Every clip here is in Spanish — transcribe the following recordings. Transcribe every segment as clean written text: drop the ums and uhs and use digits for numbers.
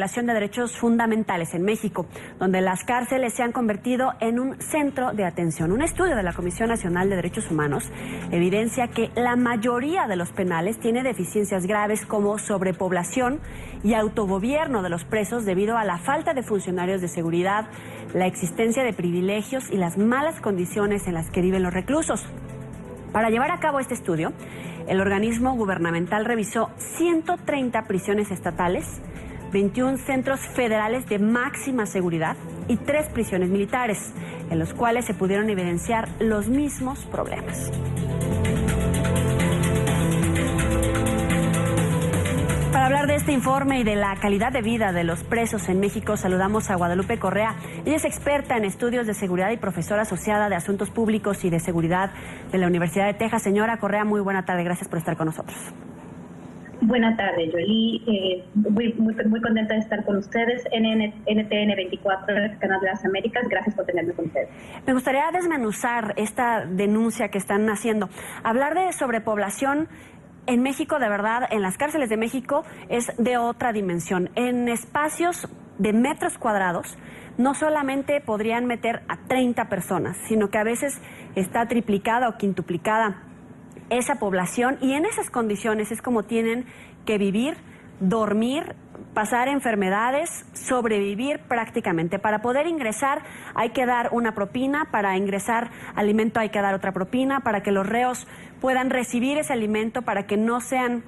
Violación de derechos fundamentales en México, donde las cárceles se han convertido en un centro de atención. Un estudio de la Comisión Nacional de Derechos Humanos evidencia que la mayoría de los penales tiene deficiencias graves como sobrepoblación y autogobierno de los presos debido a la falta de funcionarios de seguridad, la existencia de privilegios y las malas condiciones en las que viven los reclusos. Para llevar a cabo este estudio, el organismo gubernamental revisó 130 prisiones estatales, 21 centros federales de máxima seguridad y 3 prisiones militares, en los cuales se pudieron evidenciar los mismos problemas. Para hablar de este informe y de la calidad de vida de los presos en México, saludamos a Guadalupe Correa. Ella es experta en estudios de seguridad y profesora asociada de Asuntos Públicos y de Seguridad de la Universidad de Texas. Señora Correa, muy buena tarde. Gracias por estar con nosotros. Buenas tardes, Jolie. Muy contenta de estar con ustedes en NTN 24, el canal de las Américas. Gracias por tenerme con ustedes. Me gustaría desmenuzar esta denuncia que están haciendo. Hablar de sobrepoblación en México, de verdad, en las cárceles de México, es de otra dimensión. En espacios de metros cuadrados, no solamente podrían meter a 30 personas, sino que a veces está triplicada o quintuplicada esa población, y en esas condiciones es como tienen que vivir, dormir, pasar enfermedades, sobrevivir prácticamente. Para poder ingresar hay que dar una propina, para ingresar alimento hay que dar otra propina, para que los reos puedan recibir ese alimento, para que no sean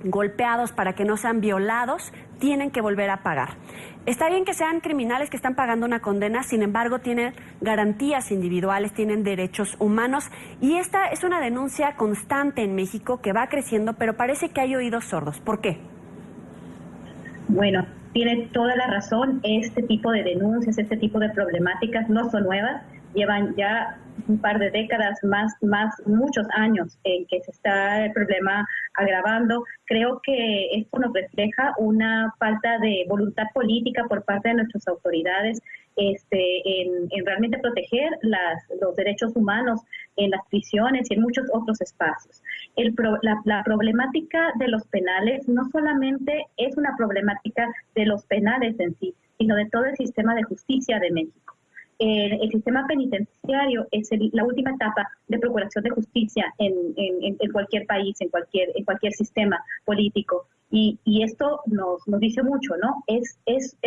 golpeados, para que no sean violados, tienen que volver a pagar. Está bien que sean criminales que están pagando una condena, sin embargo tienen garantías individuales, tienen derechos humanos, y esta es una denuncia constante en México que va creciendo, pero parece que hay oídos sordos. ¿Por qué? Bueno, tiene toda la razón. Este tipo de denuncias, este tipo de problemáticas no son nuevas, llevan ya un par de décadas, muchos años en que se está el problema agravando. Creo que esto nos refleja una falta de voluntad política por parte de nuestras autoridades en realmente proteger los derechos humanos en las prisiones y en muchos otros espacios. La problemática de los penales no solamente es una problemática de los penales en sí, sino de todo el sistema de justicia de México. El sistema penitenciario es la última etapa de procuración de justicia en cualquier país, en cualquier sistema político. Y esto nos dice mucho, ¿no? Es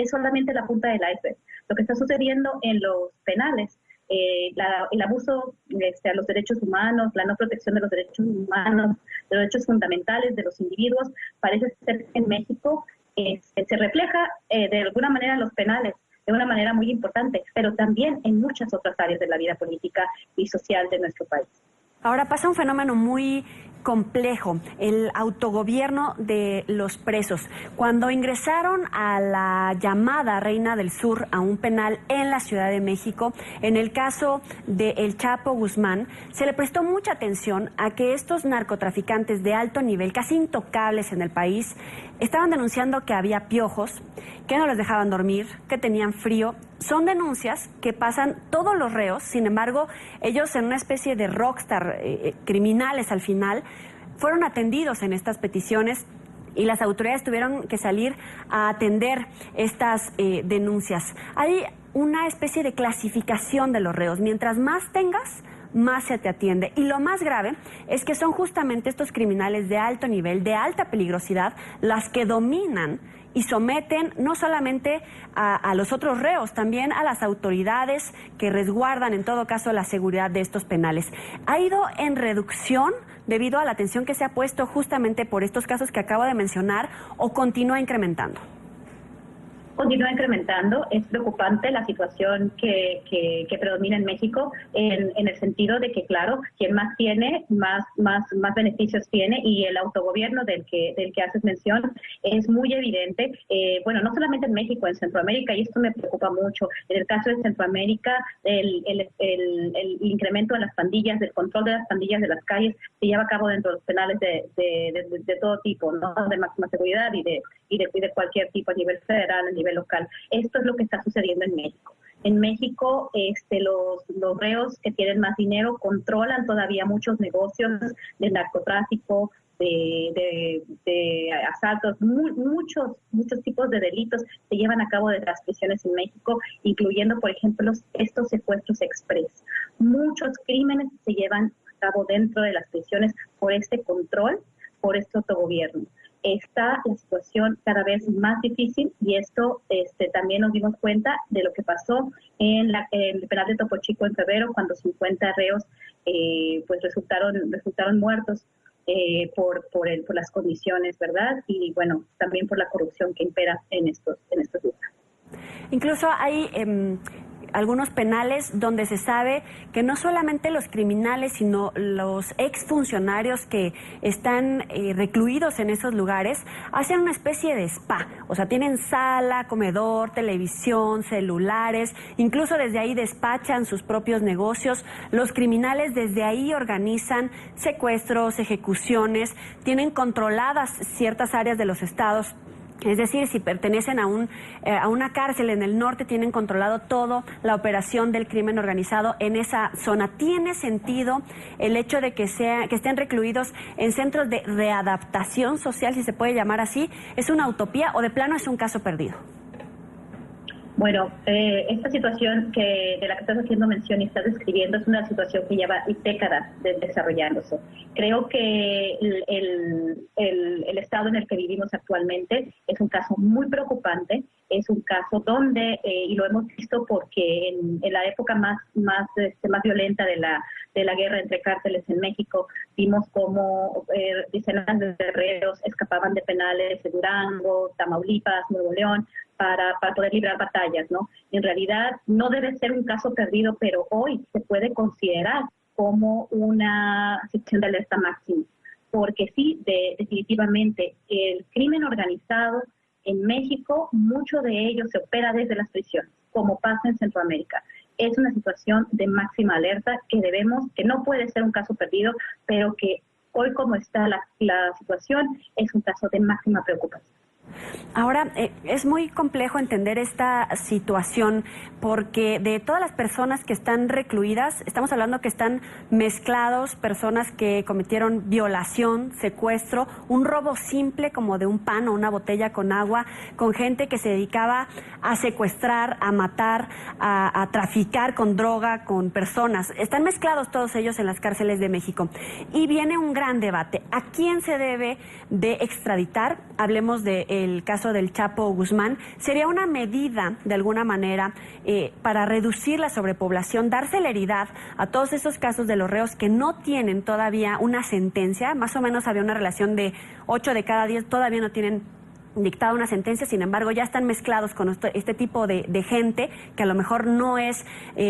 solamente la punta del iceberg. Lo que está sucediendo en los penales, el abuso a los derechos humanos, la no protección de los derechos humanos, de los derechos fundamentales de los individuos, parece ser que en México se refleja de alguna manera en los penales, de una manera muy importante, pero también en muchas otras áreas de la vida política y social de nuestro país. Ahora pasa un fenómeno muy complejo, el autogobierno de los presos. Cuando ingresaron a la llamada Reina del Sur a un penal en la Ciudad de México, en el caso de El Chapo Guzmán, se le prestó mucha atención a que estos narcotraficantes de alto nivel, casi intocables en el país, estaban denunciando que había piojos, que no les dejaban dormir, que tenían frío. Son denuncias que pasan todos los reos, sin embargo, ellos en una especie de rockstar, criminales al final, fueron atendidos en estas peticiones y las autoridades tuvieron que salir a atender estas denuncias. Hay una especie de clasificación de los reos. Mientras más tengas, más se te atiende. Y lo más grave es que son justamente estos criminales de alto nivel, de alta peligrosidad, las que dominan y someten no solamente a los otros reos, también a las autoridades que resguardan en todo caso la seguridad de estos penales. ¿Ha ido en reducción debido a la atención que se ha puesto justamente por estos casos que acabo de mencionar, o continúa incrementando? Continúa incrementando. Es preocupante la situación que predomina en México en el sentido de que, claro, quien más tiene, más beneficios tiene, y el autogobierno del que haces mención es muy evidente. Bueno, no solamente en México, en Centroamérica, y esto me preocupa mucho. En el caso de Centroamérica, el incremento de las pandillas, del control de las pandillas de las calles, se lleva a cabo dentro de los penales de todo tipo, ¿no? De máxima seguridad y de cualquier tipo, a nivel federal, a nivel local. Esto es lo que está sucediendo en México. En México, los reos que tienen más dinero controlan todavía muchos negocios de narcotráfico, de asaltos, muchos tipos de delitos se llevan a cabo desde las prisiones en México, incluyendo, por ejemplo, estos secuestros express. Muchos crímenes se llevan a cabo dentro de las prisiones por este control, por este autogobierno. Está la situación cada vez más difícil y esto también nos dimos cuenta de lo que pasó en el penal de Topo Chico en febrero, cuando 50 reos pues resultaron muertos por las condiciones, ¿verdad? Y bueno, también por la corrupción que impera en estos lugares. Incluso hay algunos penales donde se sabe que no solamente los criminales, sino los exfuncionarios que están recluidos en esos lugares hacen una especie de spa. O sea, tienen sala, comedor, televisión, celulares, incluso desde ahí despachan sus propios negocios. Los criminales desde ahí organizan secuestros, ejecuciones, tienen controladas ciertas áreas de los estados. Es decir, si pertenecen a una cárcel en el norte, tienen controlado todo la operación del crimen organizado en esa zona. ¿Tiene sentido el hecho de que estén recluidos en centros de readaptación social, si se puede llamar así? ¿Es una utopía o de plano es un caso perdido? Bueno, esta situación de la que estás haciendo mención y estás describiendo es una situación que lleva décadas desarrollándose. Creo que el estado en el que vivimos actualmente es un caso muy preocupante, es un caso donde, y lo hemos visto porque en la época más violenta de la guerra entre cárteles en México, vimos cómo decenas de reos escapaban de penales de Durango, Tamaulipas, Nuevo León, para poder librar batallas, ¿no? En realidad no debe ser un caso perdido, pero hoy se puede considerar como una situación de alerta máxima, porque sí, definitivamente, el crimen organizado en México, mucho de ello se opera desde las prisiones, como pasa en Centroamérica. Es una situación de máxima alerta que no puede ser un caso perdido, pero que hoy como está la situación, es un caso de máxima preocupación. Ahora, es muy complejo entender esta situación porque de todas las personas que están recluidas, estamos hablando que están mezclados personas que cometieron violación, secuestro, un robo simple como de un pan o una botella con agua, con gente que se dedicaba a secuestrar, a matar, a traficar con droga, con personas. Están mezclados todos ellos en las cárceles de México. Y viene un gran debate. ¿A quién se debe de extraditar? Hablemos del caso del Chapo Guzmán. ¿Sería una medida, de alguna manera, para reducir la sobrepoblación, dar celeridad a todos esos casos de los reos que no tienen todavía una sentencia? Más o menos había una relación de 8 de cada 10 todavía no tienen dictada una sentencia, sin embargo ya están mezclados con este tipo de gente que a lo mejor no es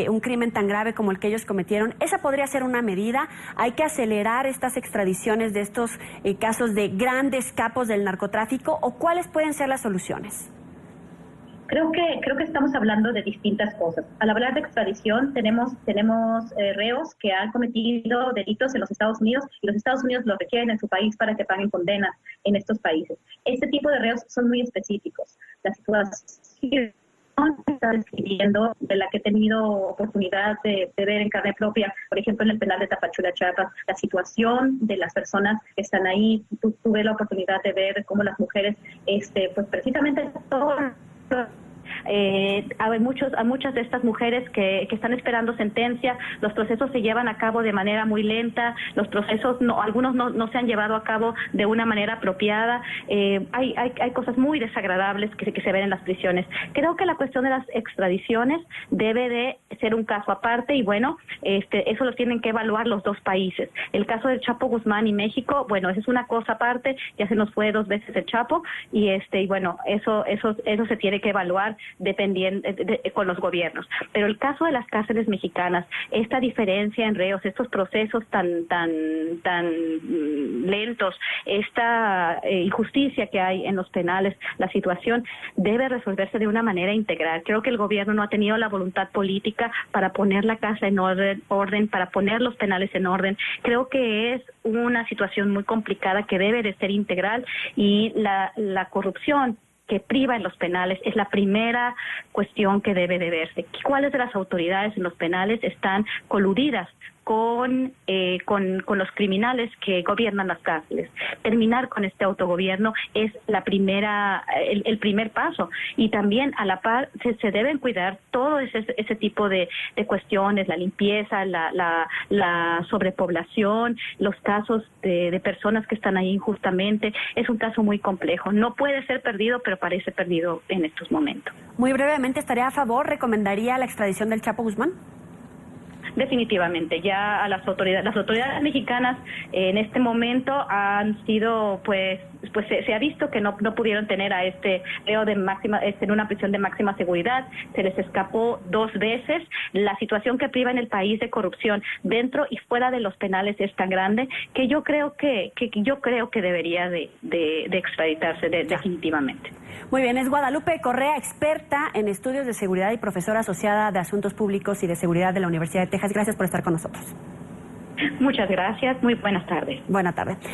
un crimen tan grave como el que ellos cometieron. Esa podría ser una medida. Hay que acelerar estas extradiciones de estos casos de grandes capos del narcotráfico, o ¿cuáles pueden ser las soluciones? Creo que estamos hablando de distintas cosas. Al hablar de extradición, tenemos reos que han cometido delitos en los Estados Unidos y los Estados Unidos los requieren en su país para que paguen condenas en estos países. Este tipo de reos son muy específicos. La situación que está describiendo, de la que he tenido oportunidad de ver en carne propia, por ejemplo, en el penal de Tapachula, Chiapas, la situación de las personas que están ahí. Tuve la oportunidad de ver cómo las mujeres, pues precisamente a muchas de estas mujeres que están esperando sentencia, los procesos se llevan a cabo de manera muy lenta, los procesos algunos no se han llevado a cabo de una manera apropiada, hay cosas muy desagradables que se ven en las prisiones. Creo que la cuestión de las extradiciones debe de ser un caso aparte y bueno, eso lo tienen que evaluar los dos países. El caso del Chapo Guzmán y México, bueno, eso es una cosa aparte, ya se nos fue 2 veces el Chapo y bueno, eso se tiene que evaluar dependiendo con los gobiernos. Pero el caso de las cárceles mexicanas, esta diferencia en reos, estos procesos tan lentos, esta injusticia que hay en los penales, la situación debe resolverse de una manera integral. Creo que el gobierno no ha tenido la voluntad política para poner la casa en orden, para poner los penales en orden. Creo que es una situación muy complicada que debe de ser integral y la corrupción que priva en los penales es la primera cuestión que debe de verse. ¿Cuáles de las autoridades en los penales están coludidas con los criminales que gobiernan las cárceles. Terminar con este autogobierno es el primer paso, y también a la par se deben cuidar todo ese tipo de cuestiones, la limpieza, la sobrepoblación, los casos de personas que están ahí injustamente. Es un caso muy complejo, no puede ser perdido, pero parece perdido en estos momentos. Muy brevemente, ¿estaría a favor, recomendaría la extradición del Chapo Guzmán? Definitivamente, ya a las autoridades mexicanas en este momento han sido, pues se ha visto que no pudieron tener a este reo en una prisión de máxima seguridad, se les escapó 2 veces. La situación que priva en el país de corrupción dentro y fuera de los penales es tan grande que yo creo que debería de extraditarse definitivamente. Muy bien, es Guadalupe Correa, experta en estudios de seguridad y profesora asociada de Asuntos Públicos y de Seguridad de la Universidad de Texas. Gracias por estar con nosotros. Muchas gracias, muy buenas tardes. Buenas tardes.